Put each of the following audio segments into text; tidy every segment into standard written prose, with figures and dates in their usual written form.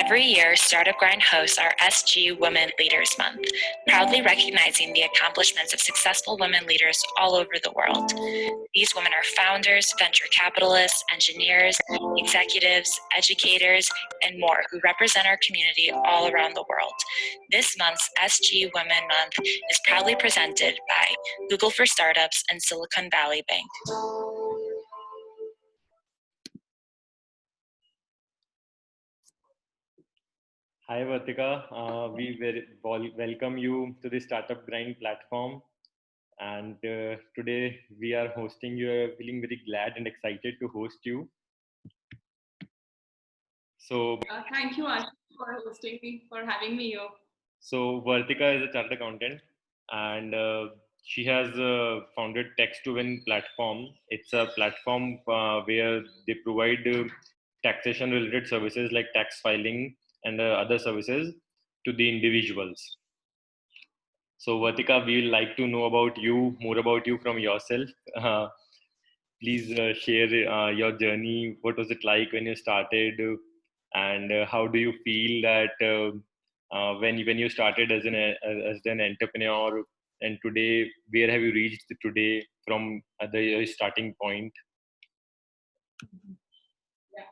Every year, Startup Grind hosts our SG Women Leaders Month, proudly recognizing the accomplishments of successful women leaders all over the world. These women are founders, venture capitalists, engineers, executives, educators, and more who represent our community all around the world. This month's SG Women Month is proudly presented by Google for Startups and Silicon Valley Bank. Hi Vertika, we welcome you to the Startup Grind platform, and today we are hosting you. I'm feeling very glad and excited to host you. So thank you, Aashish, for hosting me, for having me here. So Vertika is a chartered accountant, and she has founded Tax2Win platform. It's a platform where they provide taxation-related services like tax filing and other services to the individuals. So Vertika, we would like to know about you, more about you from yourself. Please share your journey. What was it like when you started, and how do you feel that when you started as an entrepreneur, and today where have you reached today from the starting point? Yeah.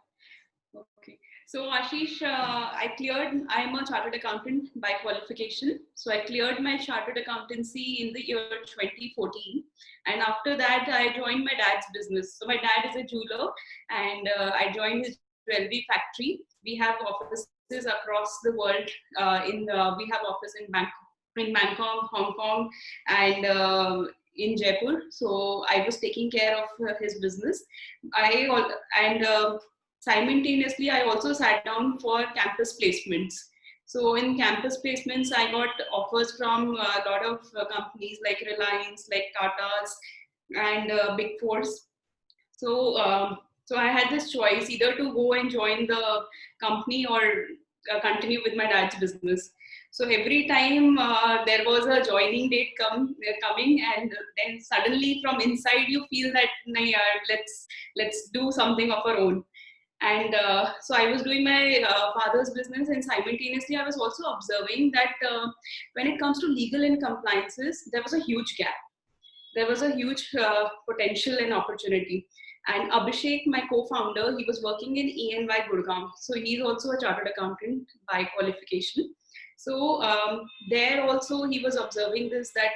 Okay. So Aashish, I'm a chartered accountant by qualification. So I cleared my chartered accountancy in the year 2014. And after that, I joined my dad's business. So my dad is a jeweler, and I joined his jewelry factory. We have offices across the world. We have office in Bangkok, Hong Kong, and in Jaipur. So I was taking care of his business. Simultaneously, I also sat down for campus placements. So in campus placements, I got offers from a lot of companies like Reliance, like Tata's, and Big Fours. So I had this choice either to go and join the company or continue with my dad's business. So every time there was a joining date coming, and then suddenly from inside you feel that let's do something of our own. And so I was doing my father's business, and simultaneously I was also observing that when it comes to legal and compliances, there was a huge gap. There was a huge potential and opportunity. And Abhishek, my co-founder, he was working in E&Y Gurgaon. So he's also a chartered accountant by qualification. So there also he was observing this, that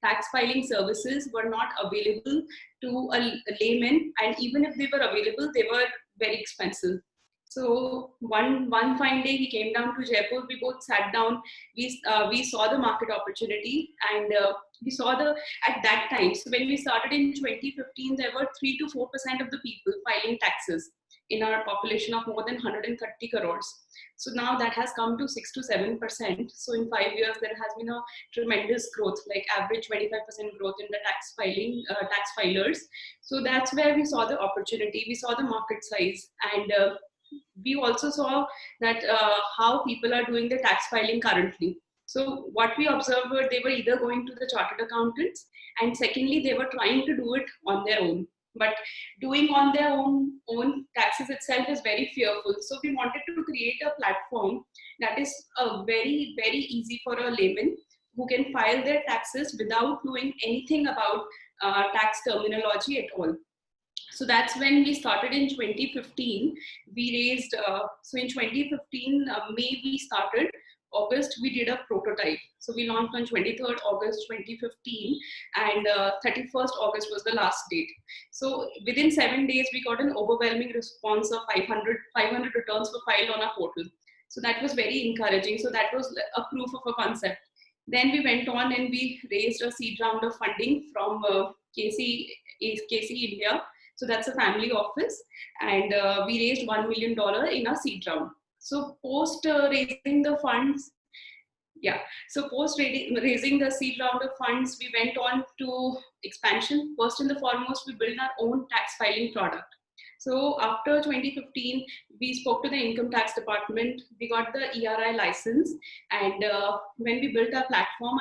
tax filing services were not available to a layman, and even if they were available, they were very expensive. So one fine day he came down to Jaipur. We both sat down. We saw the market opportunity, and we saw at that time. So when we started in 2015, there were 3 to 4% of the people filing taxes in our population of more than 130 crores. So now that has come to 6 to 7%. So in 5 years, there has been a tremendous growth, like average 25% growth in the tax filers. So that's where we saw the opportunity. We saw the market size, and we also saw that how people are doing the tax filing currently. So what we observed were they were either going to the chartered accountants, and secondly, they were trying to do it on their own. But doing on their own taxes itself is very fearful. So we wanted to create a platform that is very, very easy for a layman who can file their taxes without knowing anything about tax terminology at all. So that's when we started in 2015. We raised, so in 2015, May we started. August, we did a prototype. So we launched on 23rd August 2015, and 31st August was the last date. So within 7 days, we got an overwhelming response of 500 returns were filed on our portal. So that was very encouraging. So that was a proof of a concept. Then we went on and we raised a seed round of funding from KC India. So that's a family office, and we raised $1 million in a seed round. So post raising the funds, raising the seed round of funds, we went on to expansion. First and the foremost, we built our own tax filing product. So after 2015, we spoke to the income tax department. We got the ERI license, and when we built our platform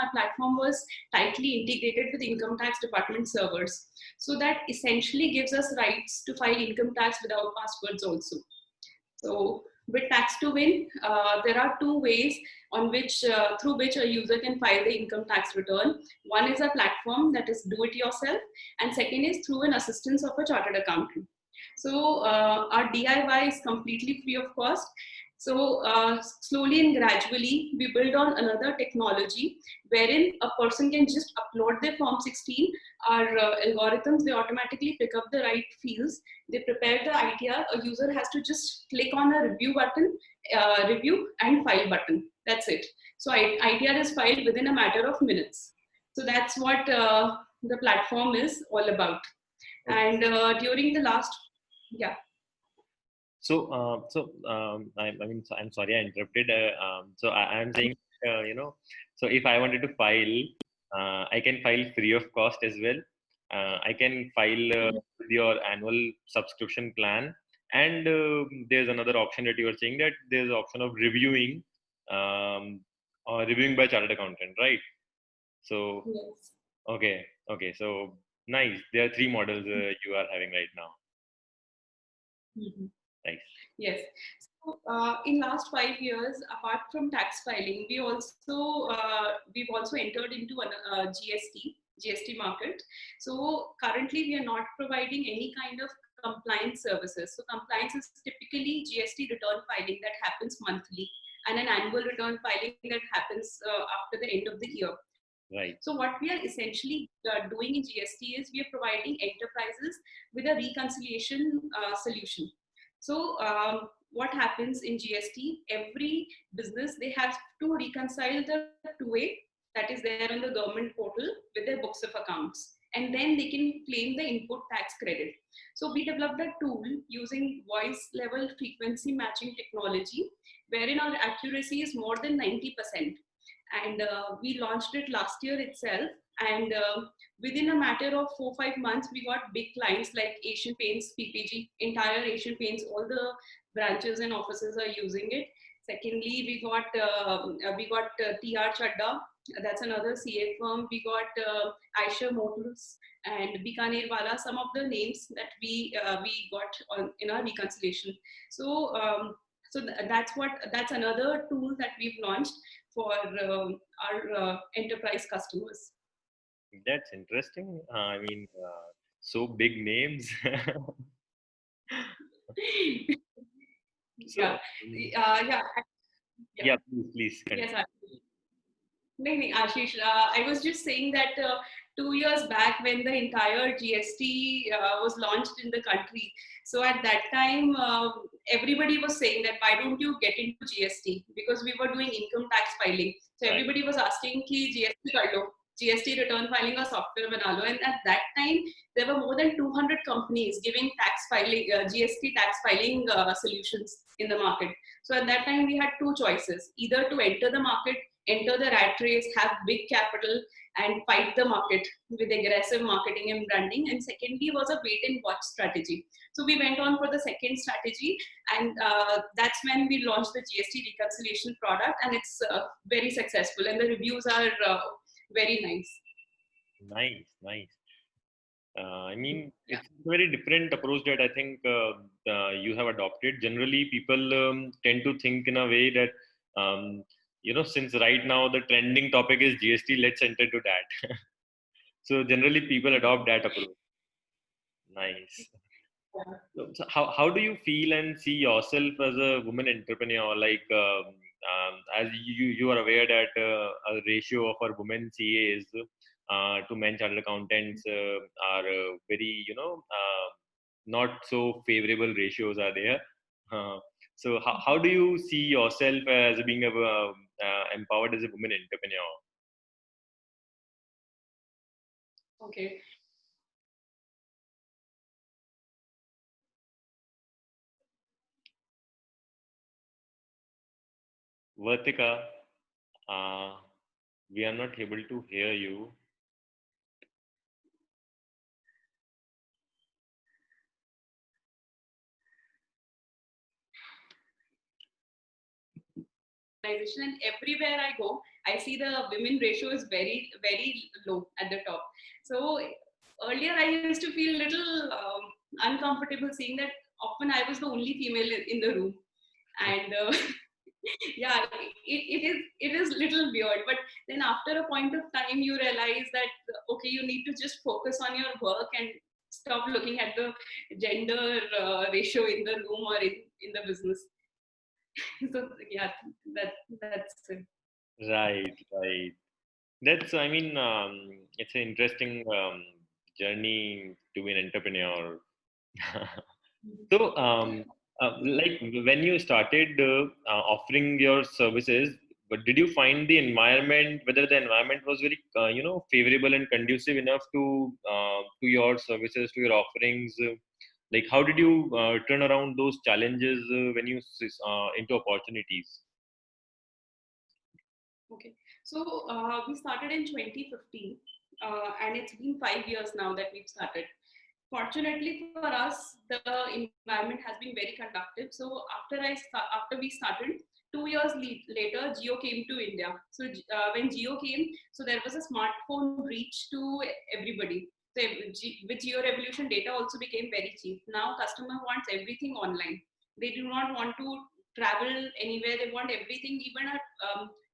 was tightly integrated with income tax department servers. So that essentially gives us rights to file income tax without passwords also. So With Tax2Win, there are two ways on which through which a user can file the income tax return. One is a platform that is do it yourself, and second is through an assistance of a chartered accountant. So our DIY is completely free of cost. So slowly and gradually, we build on another technology wherein a person can just upload their Form 16. Our algorithms, they automatically pick up the right fields. They prepare the ITR. A user has to just click on a review button, review and file button. That's it. So ITR is filed within a matter of minutes. So that's what the platform is all about. And during the last, yeah. I mean, so I'm sorry I interrupted. I'm saying, so if I wanted to file, I can file free of cost as well. I can file with your annual subscription plan, and there's another option that you are saying, that there's an option of reviewing, or reviewing by chartered accountant, right? So Yes. okay, so nice. There are three models you are having right now. Mm-hmm. Nice. Yes. So in last 5 years, apart from tax filing, we've also entered into a GST market. So currently, we are not providing any kind of compliance services. So compliance is typically GST return filing that happens monthly, and an annual return filing that happens after the end of the year. Right. So what we are essentially doing in GST is we are providing enterprises with a reconciliation solution. So what happens in GST? Every business, they have to reconcile the 2A that is there on the government portal with their books of accounts, and then they can claim the input tax credit. So we developed a tool using voice level frequency matching technology, wherein our accuracy is more than 90%. And we launched it last year itself, and within a matter of 4-5 months we got big clients like Asian Paints, PPG, entire Asian Paints, all the branches and offices are using it. Secondly, we got TR Chadda, that's another CA firm. We got Aisha Motors and Bikaner Wala, some of the names that we got in our reconciliation. So that's another tool that we've launched for our enterprise customers. That's interesting. I mean, so big names. So, Yeah. Yeah. yeah, please Yes, continue. Ashish, I was just saying that 2 years back when the entire GST was launched in the country, so at that time everybody was saying that why don't you get into GST, because we were doing income tax filing. So Right. everybody was asking ki GST kar lo, GST return filing or software bana lo. And at that time there were more than 200 companies giving tax filing, GST tax filing solutions in the market. So at that time we had two choices: either to enter the market, enter the rat race, have big capital, and fight the market with aggressive marketing and branding. And secondly was a wait and watch strategy. So we went on for the second strategy, and that's when we launched the GST reconciliation product, and it's very successful, and the reviews are very nice. Nice. I mean, it's a very different approach that I think you have adopted. Generally, people tend to think in a way that, since right now the trending topic is GST, let's enter to that. So generally, people adopt that approach. Nice. So how do you feel and see yourself as a woman entrepreneur? Like, as you are aware that a ratio of our women CAs to men chartered accountants are very, not so favorable ratios are there. So how do you see yourself as being empowered as a woman entrepreneur? Okay. Vertika, we are not able to hear you. And everywhere I go, I see the women ratio is very, very low at the top. So earlier I used to feel a little uncomfortable seeing that often I was the only female in the room. And yeah, it is little weird, but then after a point of time you realize that okay, you need to just focus on your work and stop looking at the gender ratio in the room or in the business. So yeah, that's it. Right, right. That's, I mean, it's an interesting journey to be an entrepreneur. So, like when you started offering your services, but did you find the environment, whether the environment was very, favorable and conducive enough to your services, to your offerings? Like, how did you turn around those challenges when you into opportunities? Okay, so we started in 2015, and it's been 5 years now that we've started. Fortunately for us, the environment has been very conductive. So after we started, 2 years later, Geo came to India. So when Geo came, so there was a smartphone reach to everybody. So with Geo Revolution, data also became very cheap. Now customer wants everything online. They do not want to travel anywhere. They want everything, even a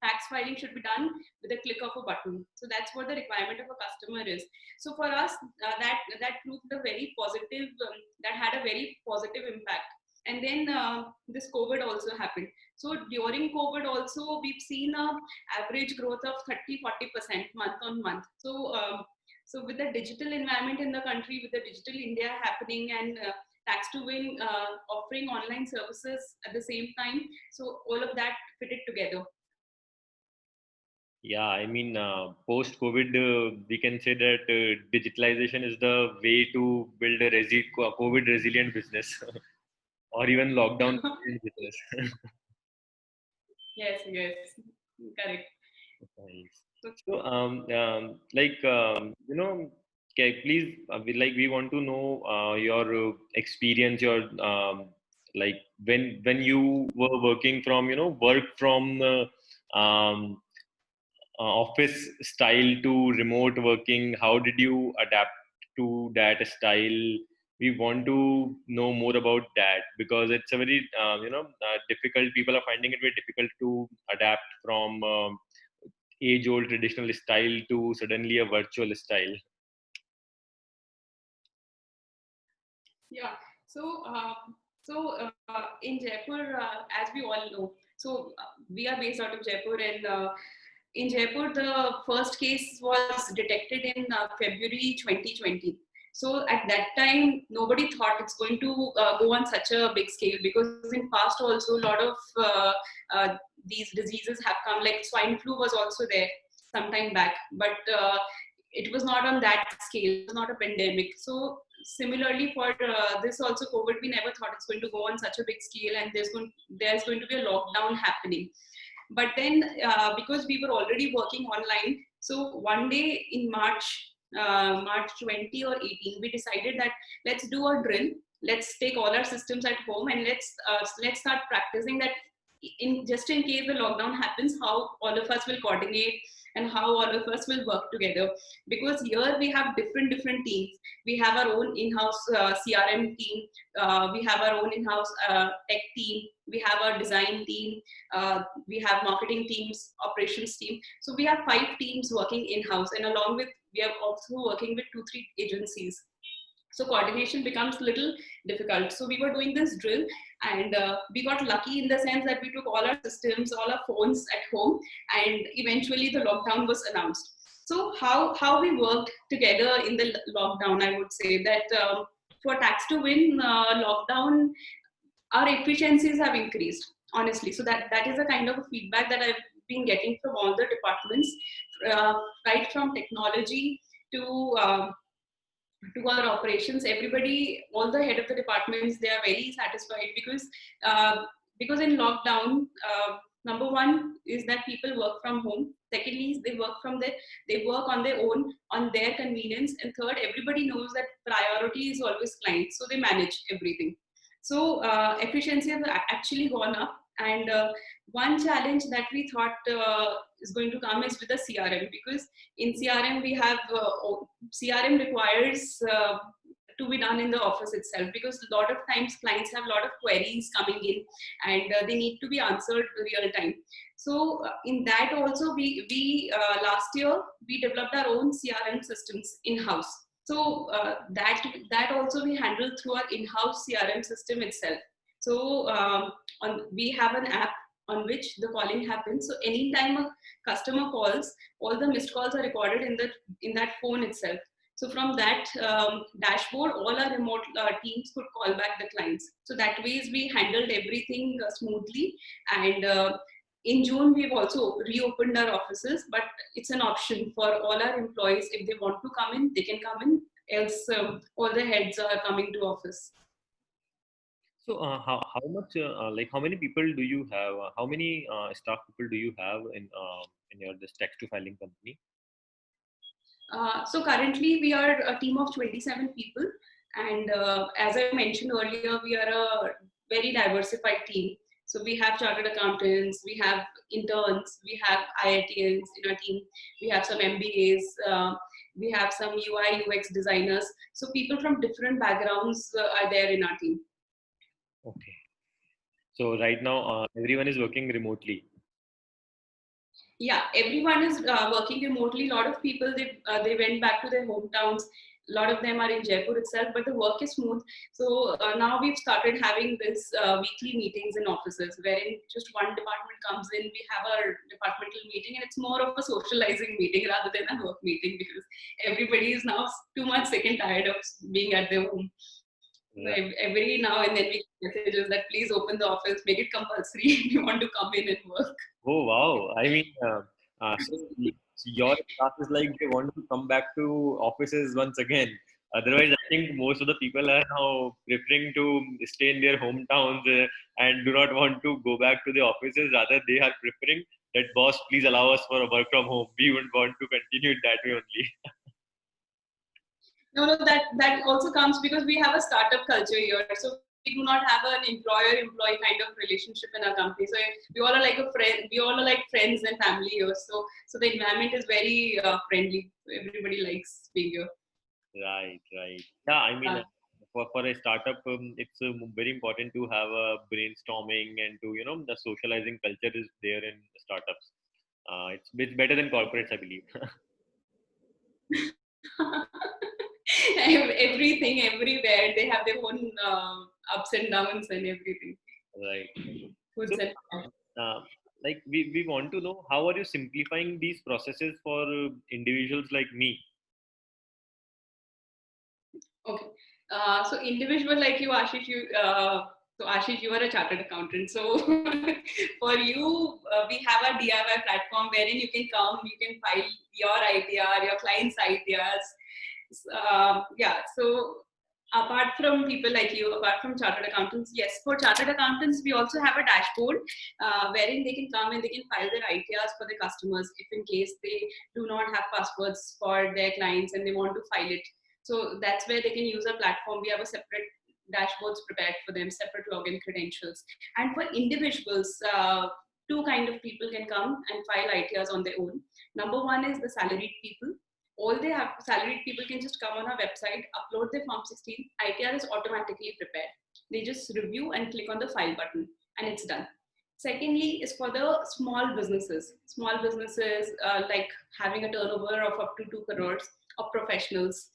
tax filing should be done with a click of a button. So that's what the requirement of a customer is. So for us, that proved a very positive, that had a very positive impact. And then this COVID also happened. So during COVID also, we've seen a average growth of 30-40% month on month. So so with the digital environment in the country, with the digital India happening, and Tax2Win offering online services at the same time, so all of that fitted together. Yeah, I mean, post-COVID, we can say that digitalization is the way to build a COVID resilient business, or even lockdown resilient business. Yes, yes, correct. Nice. So, please, we want to know your experience, your like when you were working from, work from office style to remote working. How did you adapt to that style? We want to know more about that because it's a very difficult. People are finding it very difficult to adapt from age old traditional style to suddenly a virtual style. Yeah. So, in Jaipur, as we all know, so we are based out of Jaipur, and in Jaipur, the first case was detected in February 2020. So at that time, nobody thought it's going to go on such a big scale, because in past also a lot of these diseases have come. Like swine flu was also there some time back, but it was not on that scale. It was not a pandemic. So similarly for this also COVID, we never thought it's going to go on such a big scale, and there's going to be a lockdown happening. But then because we were already working online, so one day in March 20 or 18, we decided that let's do a drill. Let's take all our systems at home, and let's start practicing that, in just in case the lockdown happens, how all of us will coordinate and how all of us will work together. Because here we have different teams. We have our own in-house CRM team. We have our own in-house tech team. We have our design team. We have marketing teams, operations team. So we have 5 teams working in-house, and along with, we are also working with 2-3 agencies. So coordination becomes a little difficult. So we were doing this drill, and we got lucky in the sense that we took all our systems, all our phones at home, and eventually the lockdown was announced. So how we worked together in the lockdown, I would say that for Tax2Win lockdown, our efficiencies have increased, honestly. So that is a kind of a feedback that I've been getting from all the departments, right from technology to to our operations. Everybody, all the head of the departments, they are very satisfied, because in lockdown, number one is that people work from home. Secondly, is they work on their own, on their convenience. And third, everybody knows that priority is always client, so they manage everything. So efficiency has actually gone up. And one challenge that we thought is going to come is with the CRM, because in CRM we have CRM requires to be done in the office itself, because a lot of times clients have a lot of queries coming in, and they need to be answered real time. So in that also, we last year we developed our own CRM systems in house. So that also we handle through our in-house CRM system itself. So we have an app on which the calling happens. So anytime a customer calls, all the missed calls are recorded in that phone itself. So from that dashboard, all our remote teams could call back the clients. So that ways we handled everything smoothly. And in June, we've also reopened our offices, but it's an option for all our employees. If they want to come in, they can come in. Else, all the heads are coming to office. So how much like how many people do you have? How many staff people do you have in your this text to filing company? So currently we are a team of 27 people, and as I mentioned earlier, we are a very diversified team. So we have chartered accountants, we have interns, we have IITians in our team, we have some MBAs, we have some UI UX designers. So people from different backgrounds are there in our team. Okay. So right now everyone is working remotely. Yeah, everyone is working remotely. A lot of people, they went back to their hometowns. A lot of them are in Jaipur itself, but the work is smooth. So now we've started having this weekly meetings in offices, wherein just one department comes in, we have our departmental meeting, and it's more of a socializing meeting rather than a work meeting, because everybody is now too much sick and tired of being at their home. So Right. every now and then we get messages that please open the office, make it compulsory if you want to come in and work. Oh wow! I mean, so your staff is like they want to come back to offices once again. Otherwise, I think most of the people are now preferring to stay in their hometowns and do not want to go back to the offices. Rather, they are preferring that boss, please allow us for a work from home. We would want to continue it that way only. No, that also comes because we have a startup culture here. So we do not have an employer-employee kind of relationship in our company. So we all are like a friend. We all are like friends and family here. So the environment is very friendly. So everybody likes being here. Right, right. Yeah, I mean, Uh, for a startup, it's very important to have a brainstorming and to, the socializing culture is there in startups. It's better than corporates, I believe. everything, everywhere, they have their own ups and downs and everything. Right. So, Goods and bad. uh, like we want to know how are you simplifying these processes for individuals like me? Okay. So individual like you, Ashish, so Ashish, you are a chartered accountant. So for you, we have a DIY platform wherein you can come, you can file your ITR, your client's ITRs. Yeah. So apart from people like you, apart from chartered accountants, yes, for chartered accountants, we also have a dashboard wherein they can come and they can file their ITRs for the customers if in case they do not have passwords for their clients and they want to file it. So that's where they can use our platform. We have a separate dashboards prepared for them, separate login credentials. And for individuals, two kind of people can come and file ITRs on their own. Number one is the salaried people. All they have, salaried people can just come on our website, upload their Form 16, ITR is automatically prepared. They just review and click on the file button and it's done. Secondly is for the small businesses. Small businesses like having a turnover of up to 2 crores, or professionals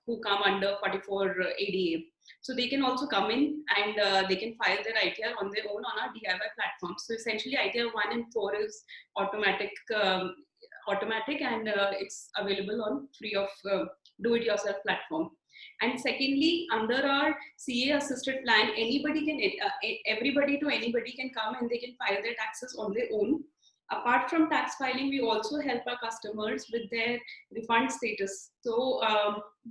who come under 44 ADA. So they can also come in and they can file their ITR on their own on our DIY platform. So essentially ITR 1 and 4 is automatic and it's available on free of do-it-yourself platform. And secondly, under our CA assisted plan, everybody to anybody can come and they can file their taxes on their own. Apart from tax filing, we also help our customers with their refund status. So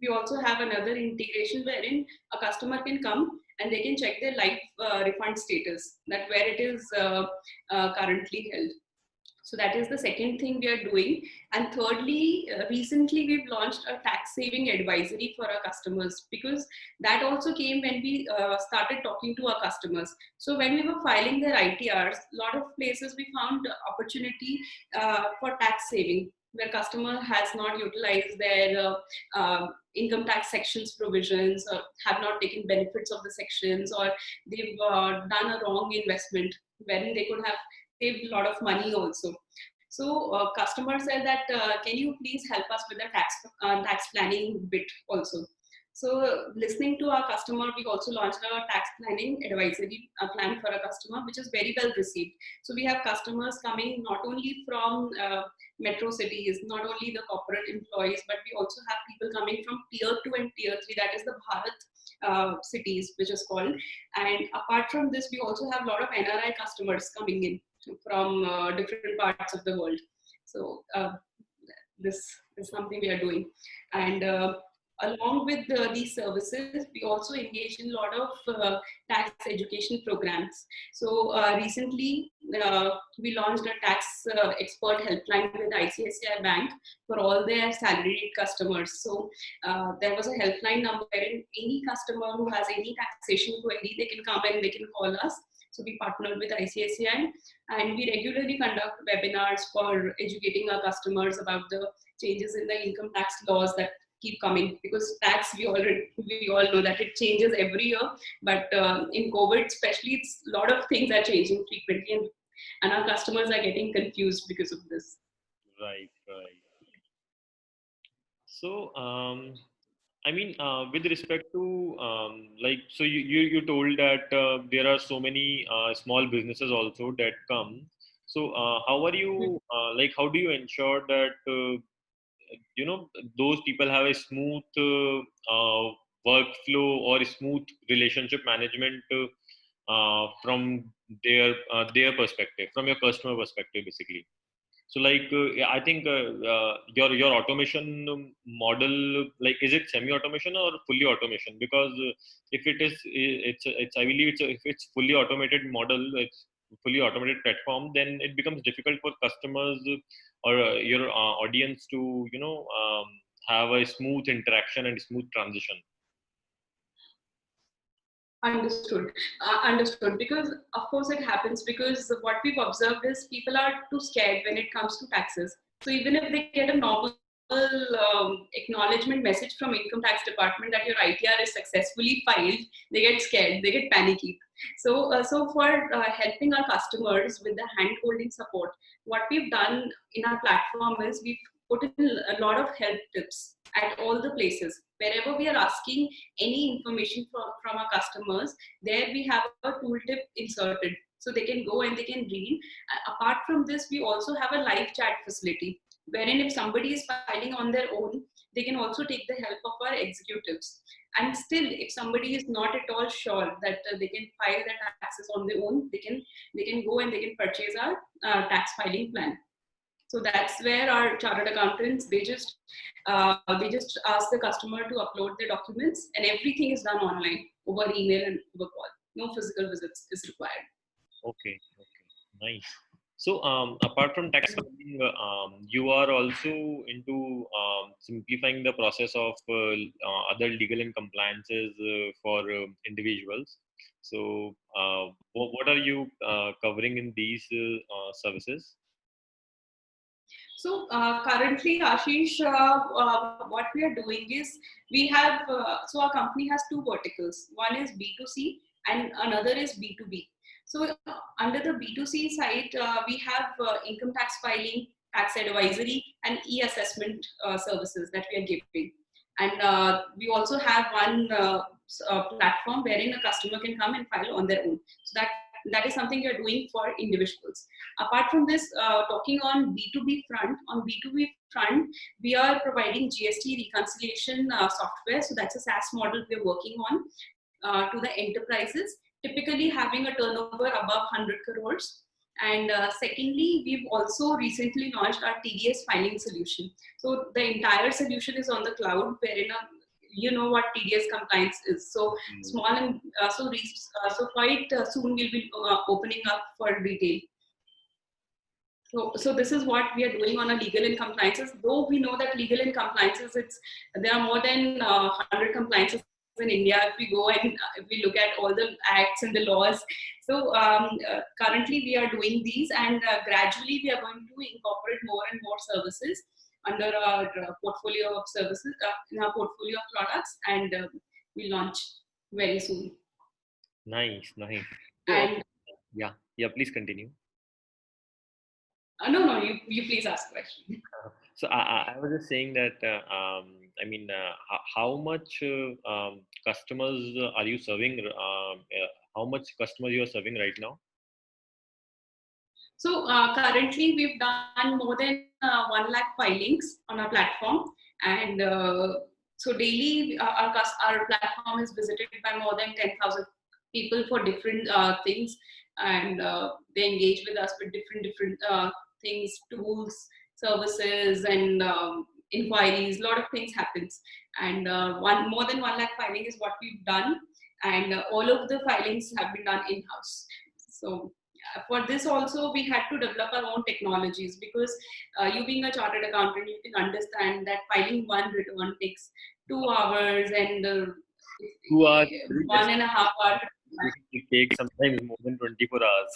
we also have another integration wherein a customer can come and they can check their live refund status, that where it is currently held. So that is the second thing we are doing. And thirdly, recently we've launched a tax saving advisory for our customers, because that also came when we started talking to our customers. So when we were filing their ITRs, a lot of places we found opportunity for tax saving. where customer has not utilized their income tax sections provisions, or have not taken benefits of the sections, or they've done a wrong investment wherein they could have saved a lot of money also. So customer said that, can you please help us with the tax planning bit also. So listening to our customer, we also launched a tax planning advisory plan for a customer, which is very well received. So we have customers coming not only from metro cities, not only the corporate employees, but we also have people coming from tier 2 and tier 3, that is the Bharat cities, which is called. And apart from this, we also have a lot of NRI customers coming in from different parts of the world. So this is something we are doing. And along with these services, we also engage in a lot of tax education programs. So recently, we launched a tax expert helpline with ICICI Bank for all their salaried customers. So there was a helpline number wherein any customer who has any taxation query, they can come and they can call us. So we partnered with ICICI, and we regularly conduct webinars for educating our customers about the changes in the income tax laws that keep coming, because tax, we all know that it changes every year, but in COVID especially, it's a lot of things are changing frequently, and our customers are getting confused because of this. Right. So, I mean, with respect to like, so you told that there are so many small businesses also that come. So, how are you like? How do you ensure that those people have a smooth workflow or a smooth relationship management from their perspective, from your customer perspective, basically? So like yeah, I think your automation model, like, is it semi-automation or fully automation? Because if it is, it's I believe if it's fully automated model, it's fully automated platform, then it becomes difficult for customers or your audience to have a smooth interaction and smooth transition. Understood. Because of course it happens, because what we've observed is people are too scared when it comes to taxes. So even if they get a normal acknowledgement message from income tax department that your ITR is successfully filed, they get scared, they get panicky. So for helping our customers with the hand-holding support, what we've done in our platform is we've put in a lot of help tips at all the places. Wherever we are asking any information from our customers, there we have a tooltip inserted. So they can go and they can read. Apart from this, we also have a live chat facility, wherein if somebody is filing on their own, they can also take the help of our executives. And still, if somebody is not at all sure that they can file their taxes on their own, they can go and they can purchase our tax filing plan. So that's where our chartered accountants, they just ask the customer to upload their documents, and everything is done online over email and over call. No physical visits is required. Okay, nice. So, apart from tax filing, you are also into simplifying the process of other legal and compliances for individuals. So, what are you covering in these services? So currently, Ashish, what we are doing is we have, so our company has two verticals. One is B2C and another is B2B. So under the B2C side, we have income tax filing, tax advisory, and e-assessment services that we are giving. And we also have one platform wherein a customer can come and file on their own. So that is something we are doing for individuals. Apart from this, talking on B2B front, we are providing GST reconciliation software. So that's a SaaS model we're working on to the enterprises, typically having a turnover above 100 crores. And secondly, we've also recently launched our TDS filing solution. So the entire solution is on the cloud, wherein you know what TDS compliance is. So small and so quite soon we'll be opening up for retail. So this is what we are doing on a legal and compliances. Though we know that legal and compliances, there are more than 100 compliances in India. If we go and if we look at all the acts and the laws, so currently we are doing these, and gradually we are going to incorporate more and more services. under our portfolio of services, in our portfolio of products, and we launch very soon. Nice. So, And yeah, please continue. no, you please ask question. So I was just saying that I mean, how much customers are you serving? How much customers you are serving right now? So currently we've done more than 1 lakh filings on our platform, and so daily our platform is visited by more than 10,000 people for different things, and they engage with us with different things, tools, services, and inquiries. A lot of things happens, and more than 1 lakh filing is what we've done, and all of the filings have been done in house. So for this also we had to develop our own technologies, because you being a chartered accountant, you can understand that filing one return takes 2 hours, and 2 hours. 1.5 hours. It takes sometimes more than 24 hours.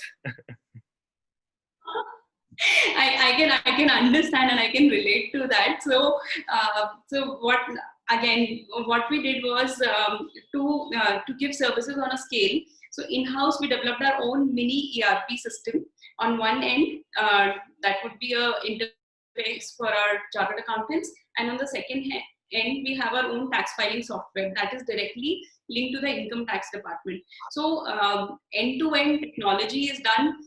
I can understand and I can relate to that. So what we did was to give services on a scale. So in house we developed our own mini ERP system. On one end, that would be a interface for our chartered accountants, and on the end we have our own tax filing software that is directly linked to the income tax department. So end-to-end technology is done.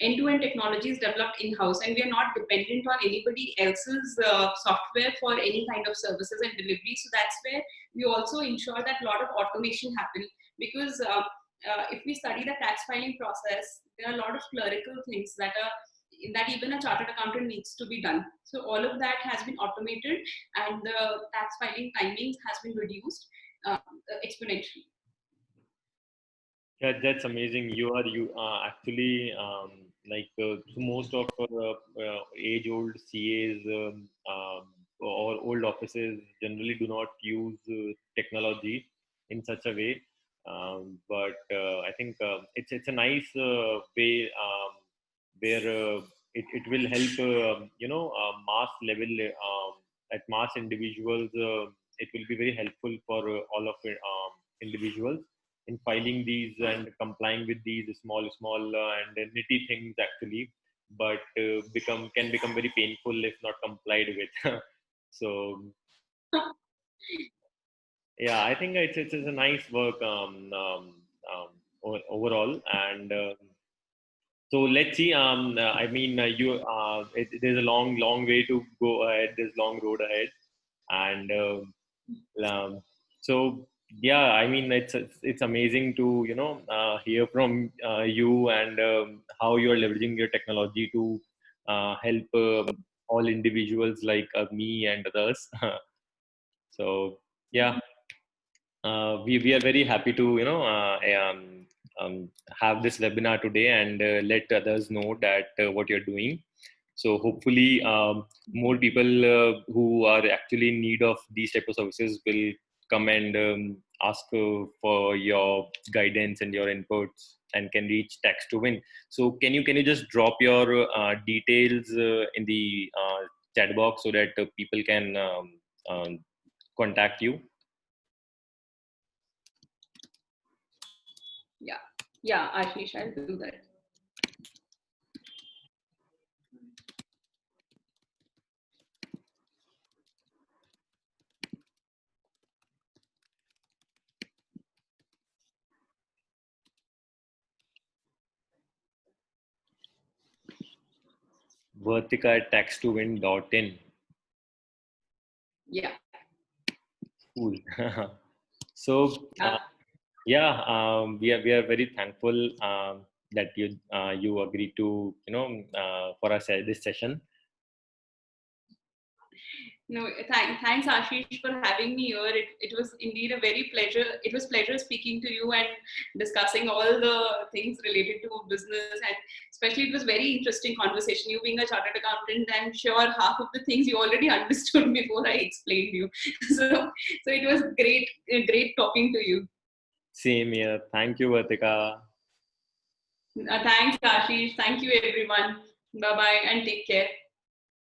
End-to-end technology is developed in-house, and we are not dependent on anybody else's software for any kind of services and delivery. So that's where we also ensure that a lot of automation happens, because if we study the tax filing process, there are a lot of clerical things that even a chartered accountant needs to be done. So all of that has been automated, and the tax filing timings has been reduced exponentially. Yeah, that's amazing. You actually like most of age-old CAs or old offices generally do not use technology in such a way. But I think it's a nice way where it will help mass level at mass individuals. It will be very helpful for all of individuals in filing these and complying with these small and nitty things actually, but can become very painful if not complied with. So yeah, I think it's a nice work overall. And so let's see. I mean, there's a long way to go ahead. There's long road ahead, and so yeah, I mean, it's amazing to hear from you, and how you are leveraging your technology to help all individuals like me and others. So yeah, we are very happy to have this webinar today, and let others know that what you're doing. So hopefully more people who are actually in need of these type of services will come and ask for your guidance and your inputs, and can reach Tax2Win. So can you just drop your details in the chat box so that people can contact you? Yeah, Ashish, I'll do that. Vertika at tax2win.in. Yeah. Cool. So yeah, we are very thankful that you agreed to for us this session. No, thanks Ashish for having me here. It was indeed a very pleasure. It was pleasure speaking to you and discussing all the things related to business, and especially it was very interesting conversation. You being a chartered accountant, I'm sure half of the things you already understood before I explained you. So it was great talking to you. Same here. Thank you, Vertika. Thanks Ashish. Thank you everyone. Bye bye and take care.